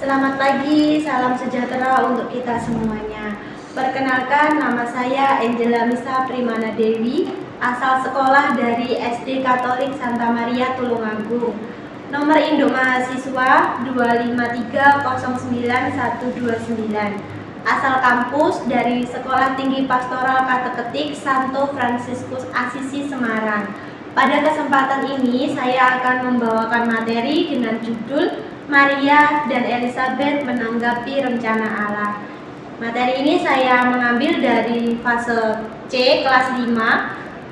Selamat pagi, salam sejahtera untuk kita semuanya. Perkenalkan, nama saya Angela Misa Primana Dewi, asal sekolah dari SD Katolik Santa Maria Tulungagung. Nomor induk mahasiswa 253091129. Asal kampus dari Sekolah Tinggi Pastoral Kateketik Santo Fransiskus Asisi Semarang. Pada kesempatan ini saya akan membawakan materi dengan judul Maria dan Elizabeth menanggapi rencana Allah. Materi ini saya mengambil dari fase C kelas 5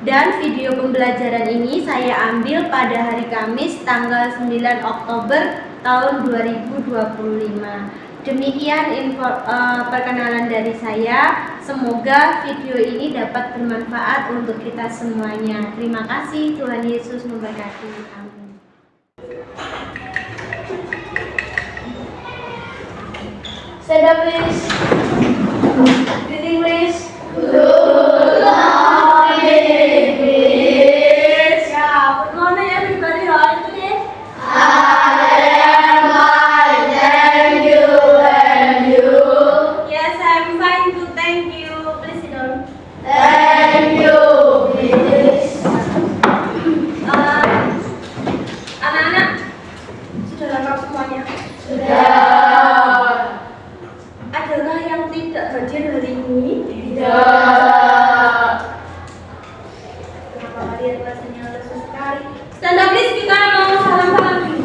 dan video pembelajaran ini saya ambil pada hari Kamis tanggal 9 Oktober tahun 2025. Demikian perkenalan dari saya. Semoga video ini dapat bermanfaat untuk kita semuanya. Terima kasih, Tuhan Yesus memberkati. Amin. Stand up, please. Greeting, please. Good morning, please. Yeah, good morning, everybody. How are you today? I am fine, thank you, and you? Yes, I'm fine too. Thank you. Please sit down. Thank you, please. Anak-anak, sudah lengkap semuanya? Sudah. Adakah yang tidak hadir hari ini? Tidak. Kenapa kalian rasanya lesu sekali? Stand up, please. Kita mau salam-salam dulu.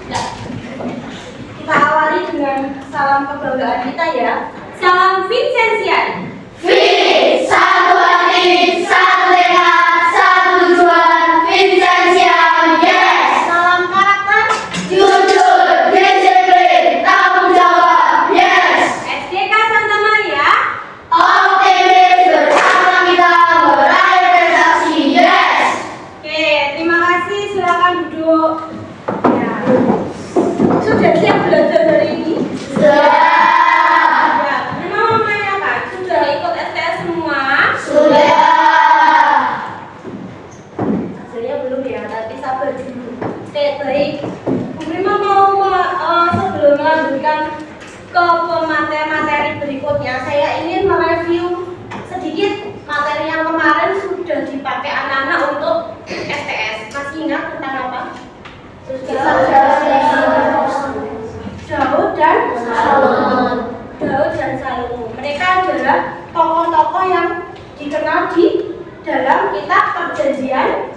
Ya. Kita awali dengan salam kebanggaan kita ya. Salam Vincenzian. Fit, satu hati, satu tekad, satu tujuan, Vincenzian, yes. Salam karakter. Jujur, disiplin, tanggung jawab, yes. SDK Santa Maria. Optimis, bersama kita meraih prestasi, yes. Oke, terima kasih. Silakan duduk. Ya. Sudah siap belajar hari ini? Sudah. Ya. Memang menanyakan, sudah ikut STS semua? Sudah. Hasilnya belum ya, tapi sabar dulu. Oke, baik. Bu Prima mau sebelum melanjutkan ke materi berikutnya, saya ingin mereview sedikit materi yang kemarin sudah dipakai anak-anak untuk STS. Masih ingat tentang apa? Daud dan Salomon. Daud dan Salomo. Mereka adalah tokoh-tokoh yang dikenal di dalam kitab Perjanjian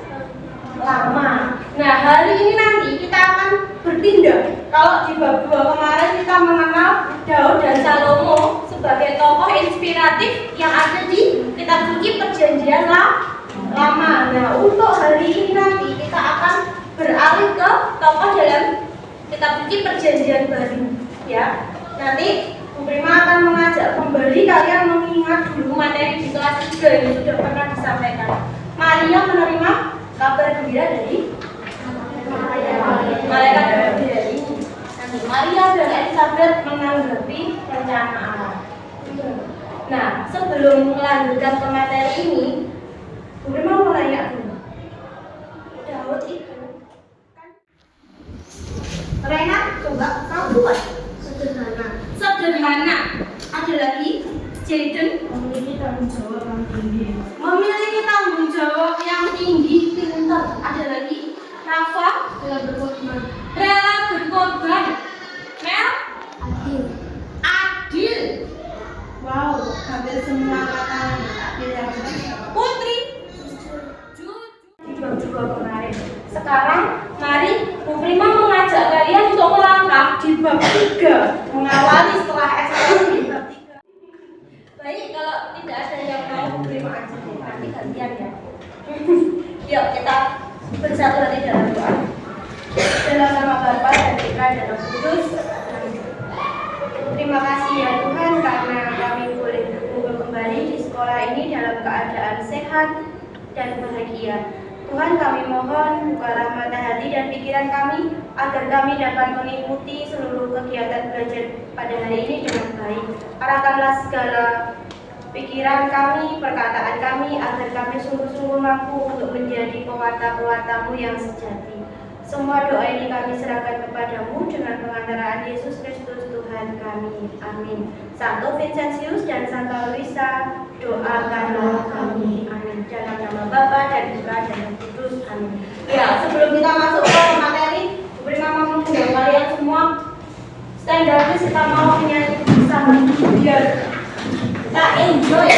Lama. Nah, hari ini nanti kita akan berpindah. Kalau di bab 2 kemarin kita mengenal Daud dan Salomo sebagai tokoh inspiratif yang ada di kitab suci Perjanjian Lama. Nah, untuk hari ini nanti kita akan beralih ke tokoh dalam kitab suci Perjanjian Baru. Ya, nanti Bu Prima akan mengajak kembali kalian mengingat dulu materi di kelas 3 yang sudah pernah disampaikan. Maria menerima kabar gembira dari malaikat Gabriel ini. Nanti Maria dan Elizabeth menanggapi rencana Allah. Nah, sebelum melanjutkan ke materi ini, Bu Prima mau nanya dulu. Daud itu kan Rena, coba kamu buat sederhana. Ada lagi Jaden memiliki tanggung jawab yang tinggi. Memiliki tanggung jawab yang tinggi, pintar. Ada lagi Rafa rela berkorban. Mel adil. Wow, hampir semua kata adil yang Putri jujur juga kemarin. Sekarang mari Bu Prima mengajak kalian untuk melangkah di bab 3, mengawali setelah STS di bab 3. Baik, kalau tidak ada yang mau Bu Prima aja deh, nanti gantian ya. Yuk kita bersatu hati dalam doa. Dalam nama Bapa dan Putra dan Roh Kudus. Terima kasih ya Tuhan karena kami boleh berkumpul kembali di sekolah ini dalam keadaan sehat dan bahagia. Tuhan, kami mohon bukalah mata hati dan pikiran kami agar kami dapat mengikuti seluruh kegiatan belajar pada hari ini dengan baik. Arahkanlah segala pikiran kami, perkataan kami agar kami sungguh-sungguh mampu untuk menjadi pewarta-pewarta-Mu yang sejati. Semua doa ini kami serahkan kepadamu dengan pengantaraan Yesus Kristus Tuhan kami. Amin. Santo Vincentius dan Santa Luisa, doakanlah kami. Amin. Dalam nama Bapa dan Putra dan Roh Kudus. Amin. Ya, sebelum kita masuk ke materi, beri mama mengundang kalian semua stand up, kita mau menyanyi bersama biar kita enjoy.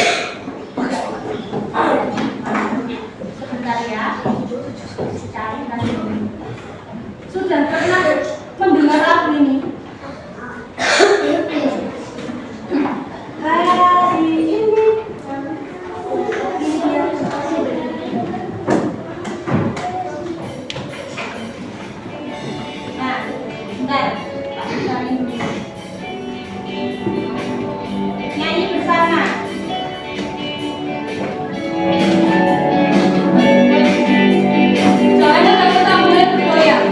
Sebentar ya. Cari nanti. Sudah pernah mendengar lagu ini? Hari ini nah, bentar, Pak cari dulu. Nyanyi bersama. Soalnya kalau kita mulai bergoyang.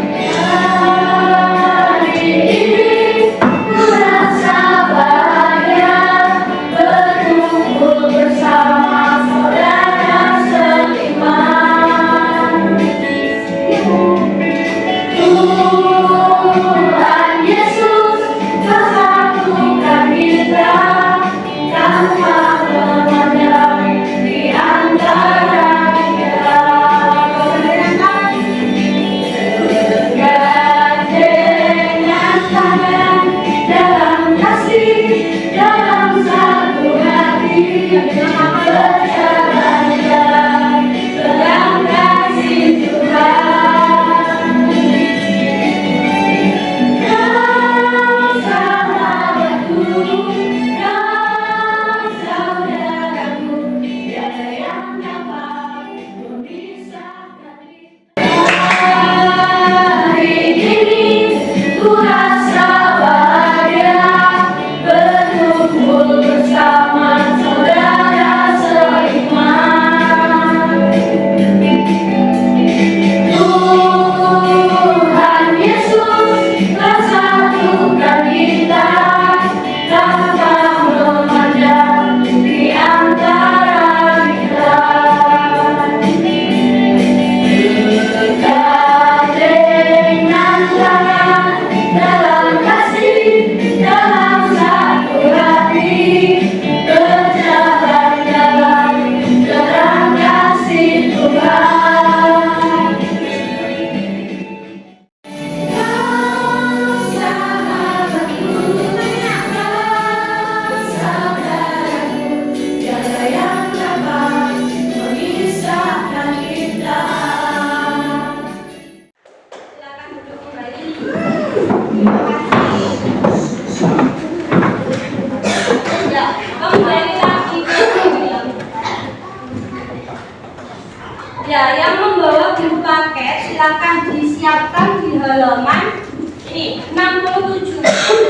Ya, yang membawa buku paket silakan disiapkan di halaman ini 67.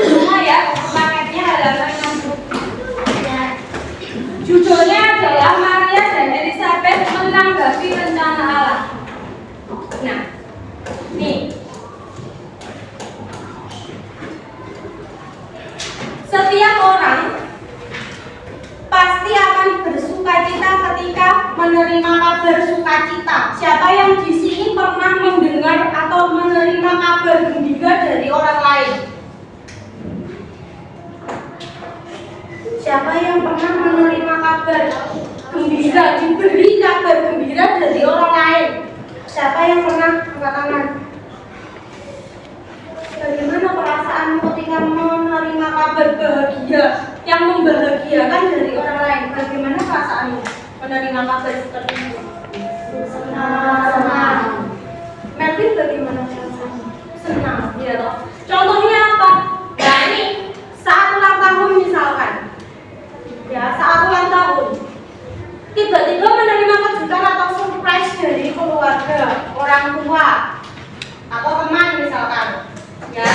Semua ya, buku paketnya halaman 67. Judulnya adalah Maria dan Elizabeth menanggapi rencana Allah. Nah, nih. Setiap orang pasti akan bersukacita ketika menerima kabar sukacita. Siapa yang di sini pernah mendengar atau menerima kabar gembira dari orang lain? Siapa yang pernah menerima kabar gembira, diberi kabar gembira dari orang lain? Siapa yang pernah? Angkat tangan. Bagaimana perasaanmu ketika menerima kabar bahagia yang membahagiakan dari orang lain? Bagaimana perasaanmu menerima kabar seperti itu? Senang. Melvin bagaimana perasaanmu? Senang, ya toh. Contohnya apa? Nah ini saat ulang tahun misalkan. Ya, saat ulang tahun. Tiba-tiba menerima kejutan atau surprise dari keluarga, orang tua, atau teman misalkan. Ya,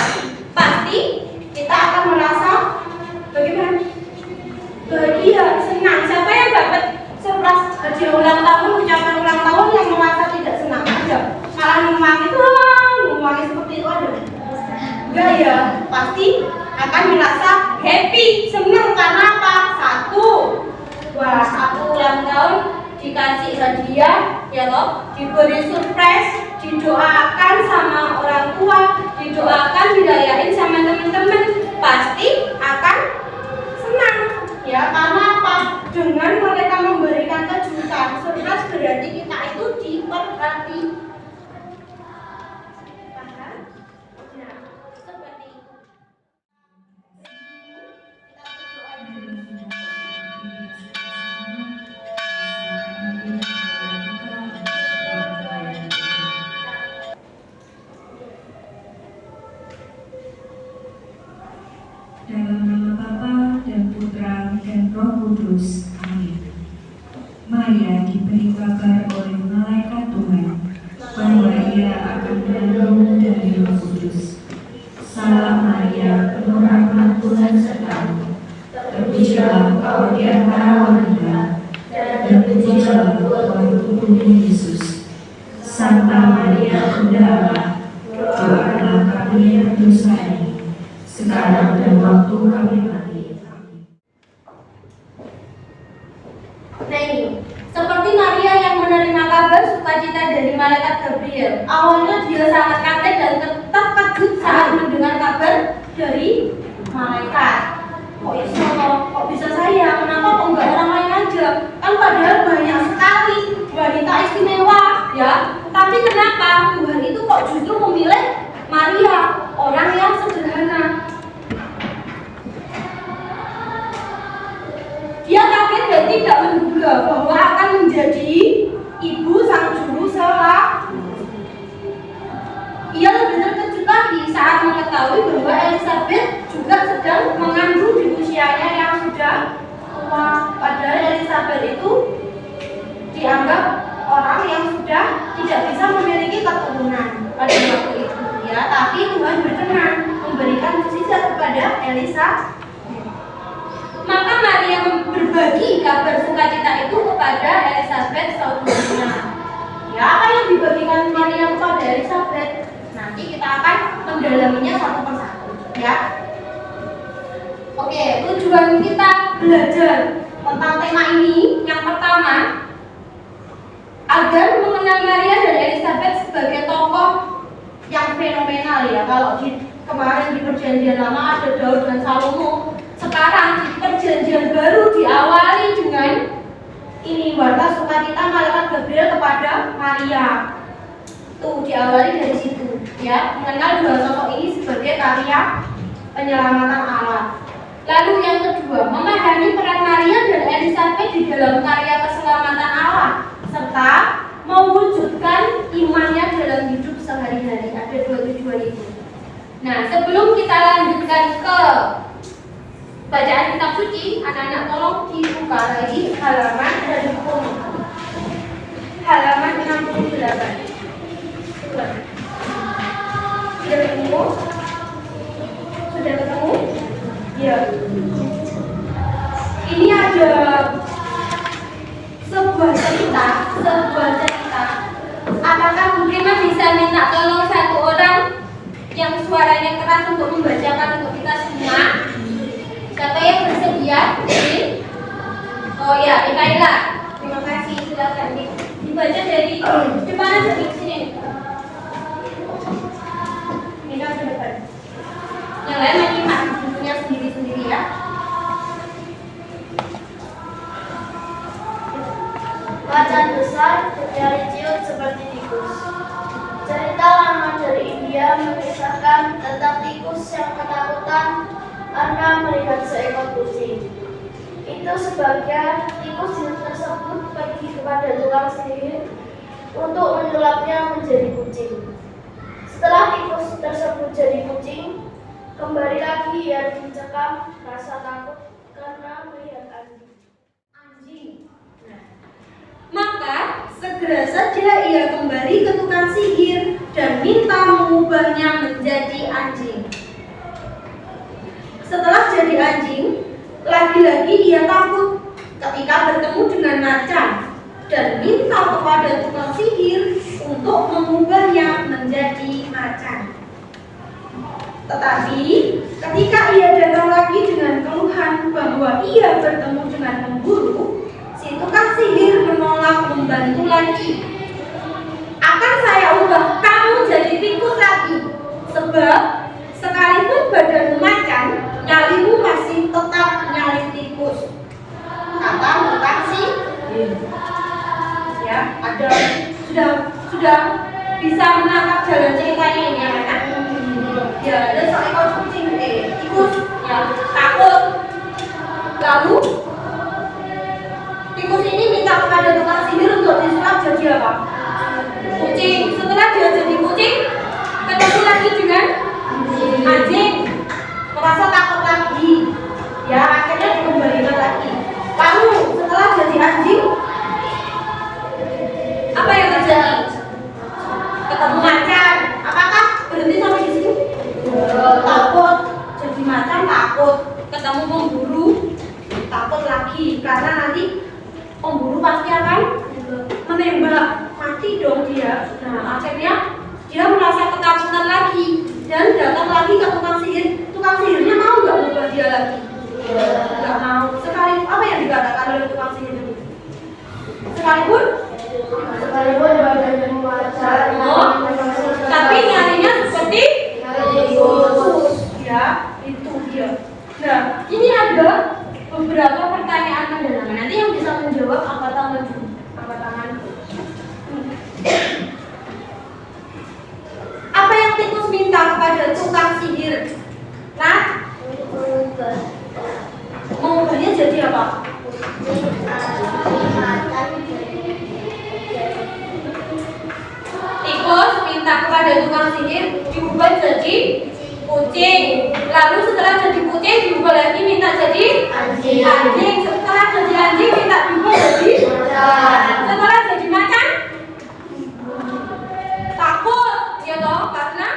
pasti kita akan merasa bagaimana? Bahagia, senang. Siapa yang dapat surprise hadiah ulang tahun, ucapan ulang tahun yang merasa tidak senang? Ada. Malah memanggil seperti itu ada. Enggak ya, pasti akan merasa happy, senang karena apa? Satu ulang tahun dikasih hadiah, ya loh, diberi surprise, didoakan sama orang tua, didoakan dirayain sama teman-teman, pasti akan senang. Ya, karena apa? Dengan mereka memberikan kejutan, surprise berarti kita itu diperhatikan. Paham? Nah, seperti itu. Kita berdoa dulu. Dalam nama Bapa dan Putra dan Roh Kudus. Amin. Maria diberi kabar oleh malaikat Tuhan bahwa ia akan mengandung dari Roh Kudus. Salam Maria, penuh rahmat Tuhan sertamu. Terpujilah engkau di antara wanita, dan terpujilah buah tubuhmu Yesus. Santa Maria, Bunda Allah, doakanlah kami yang berdosa ini, sekarang dan waktu kami mati. Nah ini, seperti Maria yang menerima kabar sukacita dari malaikat Gabriel. Awalnya dia sangat kaget dan terkejut saat mendengar kabar dari malaikat. Kok bisa saya? Kenapa kok enggak orang lain aja? Kan padahal banyak sekali wanita istimewa, ya. Tapi kenapa Tuhan itu kok justru memilih Maria, orang yang sederhana? Dia kaget dan tidak menduga bahwa akan menjadi ibu sang juru sela. Ia lebih terkejut lagi saat mengetahui bahwa Elizabeth juga sedang mengandung di usianya yang sudah tua. Padahal Elizabeth itu dianggap orang yang sudah tidak bisa memiliki keturunan pada waktu itu, ya. Tapi Tuhan berkenan memberikan mukjizat kepada Elizabeth. Maka Maria berbagi kabar sukacita itu kepada Elizabeth saudaranya. Ya, apa yang dibagikan Maria kepada Elizabeth? Nanti kita akan mendalaminya satu persatu, ya. Oke, tujuan kita belajar tentang tema ini yang pertama, agar mengenal Maria dan Elizabeth sebagai tokoh yang fenomenal, ya. Kalau kemarin di Perjanjian Lama ada Daud dan Salomo, sekarang di Perjanjian Baru diawali dengan ini, warta sukacita malaikat Gabriel kepada Maria. Tuh, diawali dari situ, ya. Mengenal dua sosok ini sebagai karya penyelamatan Allah. Lalu yang kedua, memahami peran Maria dan Elizabeth di dalam karya keselamatan Allah, serta mewujudkan imannya dalam hidup sehari-hari. Ada dua tujuan itu. Nah, sebelum kita lanjutkan ke bacaan kitab suci, anak-anak tolong dibuka lagi halaman dari buku halaman 68. Sudah ketemu? Sudah ketemu? Ya. Ini ada sebuah cerita. Apakah mungkin bisa minta tolong satu orang yang suaranya keras untuk membacakan untuk kita semua? Siapa yang bersedia? Oh ya, Mikaela. Terima kasih, silakan dibaca dari depan aja di sini. Mika ke depan. Yang lain menyimak bukunya sendiri-sendiri, ya. Macan besar berjari ciut seperti tikus. Cerita lama dari India mengisahkan tentang tikus yang ketakutan karena melihat seekor kucing. Itu sebabnya tikus tersebut pergi kepada tukang sihir untuk menyulapnya menjadi kucing. Setelah tikus tersebut jadi kucing, kembali lagi ia dicekam rasa takut karena melihat anjing. Maka segera saja ia kembali ke tukang sihir dan minta mengubahnya menjadi anjing. Setelah jadi anjing, lagi-lagi ia takut ketika bertemu dengan macan dan minta kepada tukang sihir untuk mengubahnya menjadi macan. Tetapi ketika ia datang lagi dengan keluhan bahwa ia bertemu dengan pemburu, si tukang sihir menolak membantu lagi. Akan saya ubah Ya, ada sudah bisa menangkap jalan ceritanya ini ya kan? Ya, ada seekor kucing tikus yang takut. Lalu tikus ini minta kepada tukang sihir untuk disulap jadi apa? Kucing. Setelah dia jadi kucing, ketemu lagi dengan anjing, merasa takut lagi. Ya, akhirnya dikembalikan lagi. Lalu setelah jadi anjing, apa yang terjadi? Ketemu macan. Apakah berhenti sampai di sini? Takut. Jadi macan takut. Ketemu pemburu, takut lagi karena nanti pemburu pasti akan menembak, mati dong dia. Nah, akhirnya dia merasa ketakutan lagi dan datang lagi ke tukang sihir. Tukang sihirnya mau nggak ubah dia lagi? Nggak mau. Sekali apa yang dikatakan oleh tukang sihir itu? Sekalipun badannya wajar, tapi nyarinya seperti tikus. Ya, itu dia. Nah, ini ada beberapa pertanyaan mendalam. Nanti yang bisa menjawab angkat tangan dulu. Angkat tangan. Apa yang tikus minta kepada tukang sihir? Nah, mengubahnya jadi apa? Tikus minta kepada tukang sihir diubah jadi kucing. Lalu setelah jadi kucing diubah lagi minta jadi anjing. Setelah jadi anjing minta diubah jadi macan. Setelah jadi macan takut, ya toh, karena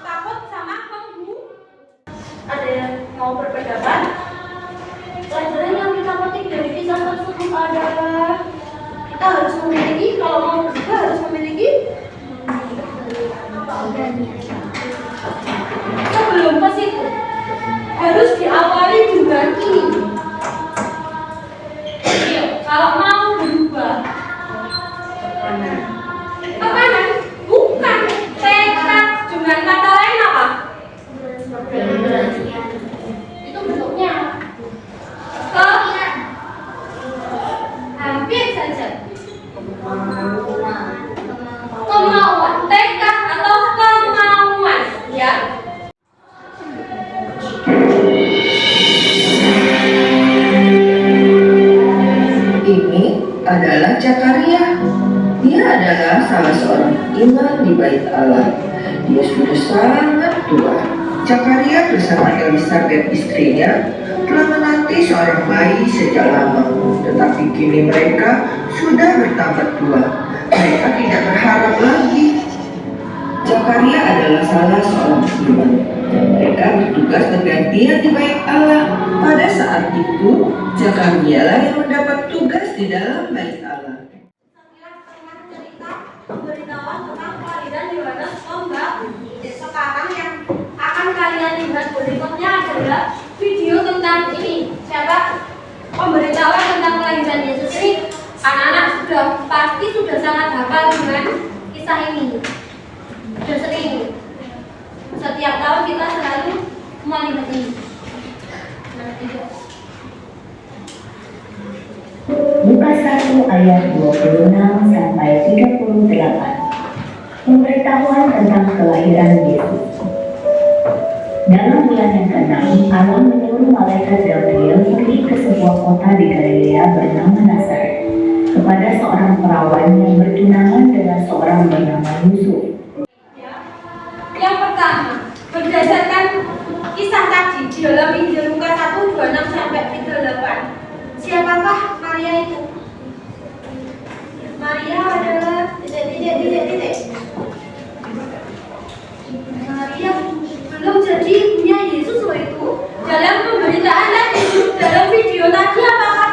takut sama pemburu. Ada yang mau berpendapat? Pelajaran yang kita petik dari kisah tersebut adalah kita harus memiliki, kalau mau berubah harus memiliki sebelum ke situ harus diawali dengan ini. Kalau mau berubah tekanan, bukan tekad. Dengan kata lain apa? Itu bentuknya hampir saja kemauan, tekad atau kemauan, ya. Ini adalah Zakaria. Dia adalah salah seorang imam di Bait Allah. Dia sudah sangat tua. Zakaria bersama Elisabeth istrinya telah menanti seorang bayi sejak lama, tetapi kini mereka sudah bertambah tua. Mereka tidak berharap lagi. Zakaria adalah salah seorang imam. Mereka bertugas bergantian di Bait Allah. Pada saat itu, Zakaria lah yang mendapat tugas di dalam Bait Allah. Pemberitahuan tentang kelahiran Yohanes Pembaptis. Sekarang yang akan kalian lihat berikutnya adalah video tentang ini. Siapa? Pemberitahuan tentang kelahiran Yesus ini. Anak-anak pasti sudah sangat hafal dengan kisah ini. Sudah sering. Setiap tahun kita selalu melihat ini. Lukas 1 ayat 26 sampai 38. Pemberitahuan tentang kelahiran Yesus. Dalam bulan yang ke-6, Allah menyuruh malaikat Gabriel pergi ke sebuah kota di Galilea bernama Nazaret kepada seorang perawan yang bertunangan dengan seorang bernama Yusuf. Yang pertama, berdasarkan kisah tadi di dalam Injil Lukas 1 26 sampai 38. Siapakah Maria itu? Maria adalah titik. Maria belum jadi ibunya Yesus loh itu. Dalam pemberitaan tadi, dalam video tadi apakah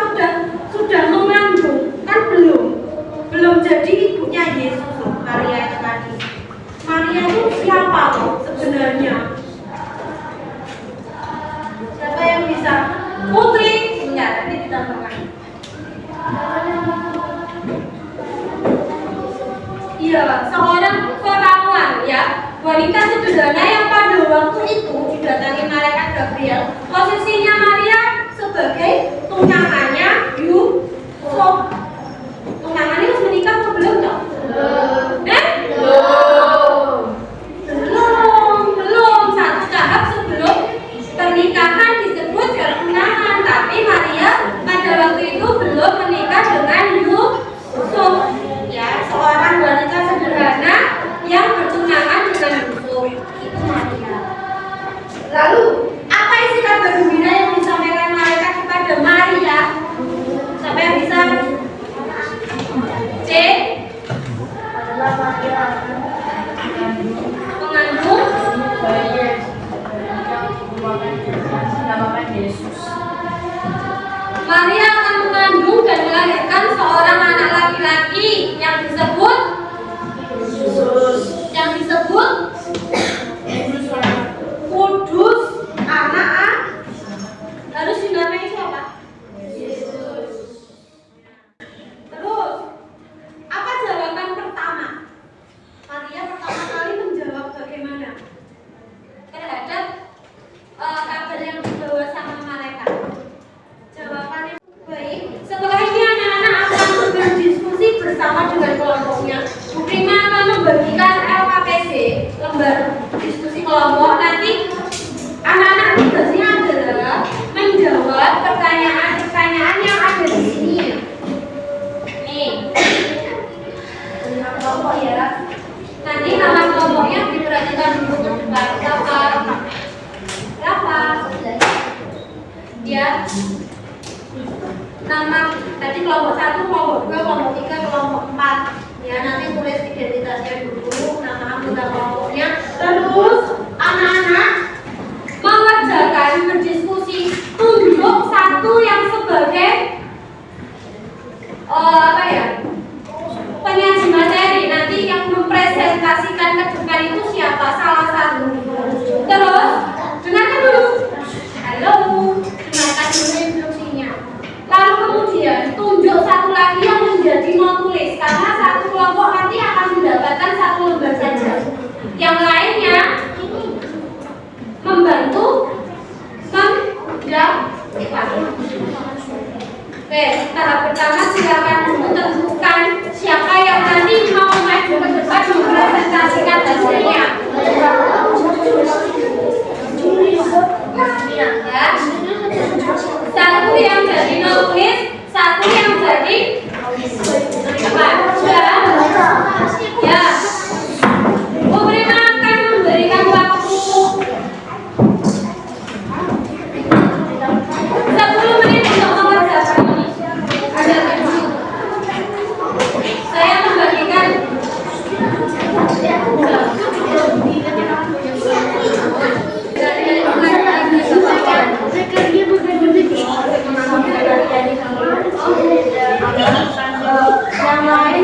sudah mengandung? Kan belum jadi ibunya Yesus loh, Maria itu tadi. Maria itu siapa loh sebenarnya? Siapa yang bisa? Putri. Enggak, nanti ditambahkan. Iya, seorang perawan ya, wanita sederhana yang pada waktu itu didatangi malaikat Gabriel. Posisinya Maria sebagai tunangannya Yusuf. apa ya? Penyaji materi nanti yang mempresentasikan ke depan itu siapa? Salah satu. Terus dengarkan dulu. Halo, dengarkan dulu instruksinya. Lalu kemudian tunjuk satu lagi yang menjadi non tulis karena satu kelompok nanti akan mendapatkan satu lembar saja. Yang lainnya membantu menjawab. Oke, tahap pertama silakan dulu tentukan siapa yang nanti mau maju ke depan mempresentasikan hasilnya. Ya. Satu yang jadi nulis, satu yang jadi apa? Ya. Bu Prima akan memberikan waktu 10 menit untuk mengerjakan ini. Ada tujuh. Saya membagikan yang lain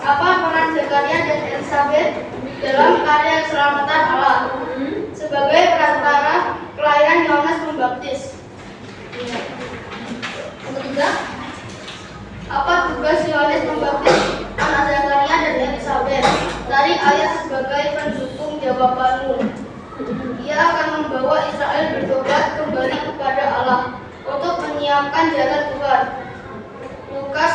Apa peran Zakaria dan Elizabeth dalam karya keselamatan Allah sebagai perantara kelahiran Yohanes Pembaptis? Ketiga, apa tugas Yohanes Pembaptis, anak Zakaria dan Elizabeth dari ayat sebagai pendukung jawabanmu? Ia akan membawa Israel bertobat kembali kepada Allah untuk menyiapkan jalan Tuhan. Lukas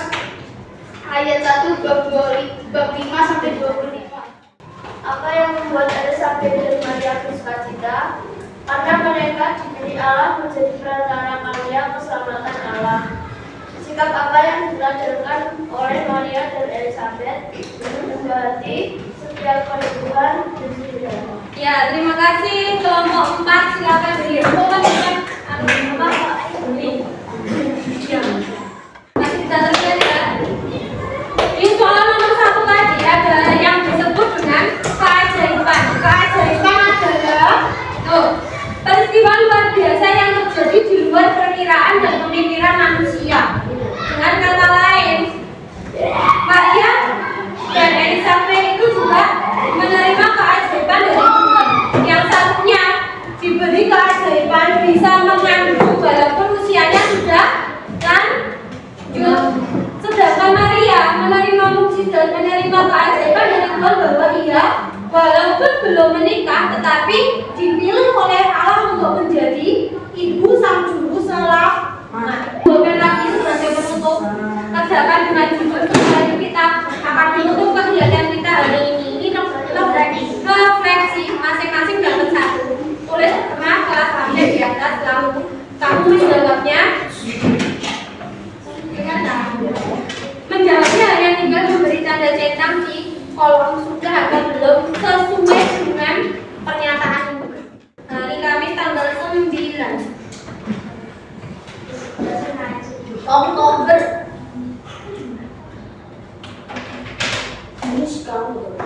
ayat 1 bab 5 sampai 25. Apa yang membuat Elizabeth dan Maria bersukacita? Karena mereka diberi Allah menjadi perantara karya keselamatan Allah. Sikap apa yang dilakukan oleh Maria dan Elizabeth mendekati setiap kehidupan dan sejarah. Ya, terima kasih. Kelompok 4 silakan diinfokan dengan masih bisa terlihat ya. Ini soal nomor 1 tadi ada yang disebut dengan keajaiban. Keajaiban adalah peristiwa luar biasa yang terjadi di luar perkiraan dan pemikiran manusia. Dengan kata lain, Maria dan Elizabeth itu juga menerima keajaiban dari Tuhan. Yang satunya diberi keajaiban bisa mengandung dalam menerima mukjizat, menerima keajaiban dari Tuhan bahwa ia walaupun belum menikah tetapi dipilih oleh Allah untuk menjadi ibu sang juru selamat. Bukan lagi sebagai penutup, kerjakan dengan jujur. Selanjutnya kita akan menutup kegiatan kita hari ini. Ini refleksi masing-masing dapat satu. Tulis pernah kelas sampai di atas, lalu kamu menjawabnya. Menjawabnya hanya tinggal memberi tanda centang di kolom sudah atau belum sesuai dengan pernyataan ibu. Hari Kamis tanggal 9 Oktober. Ini sekarang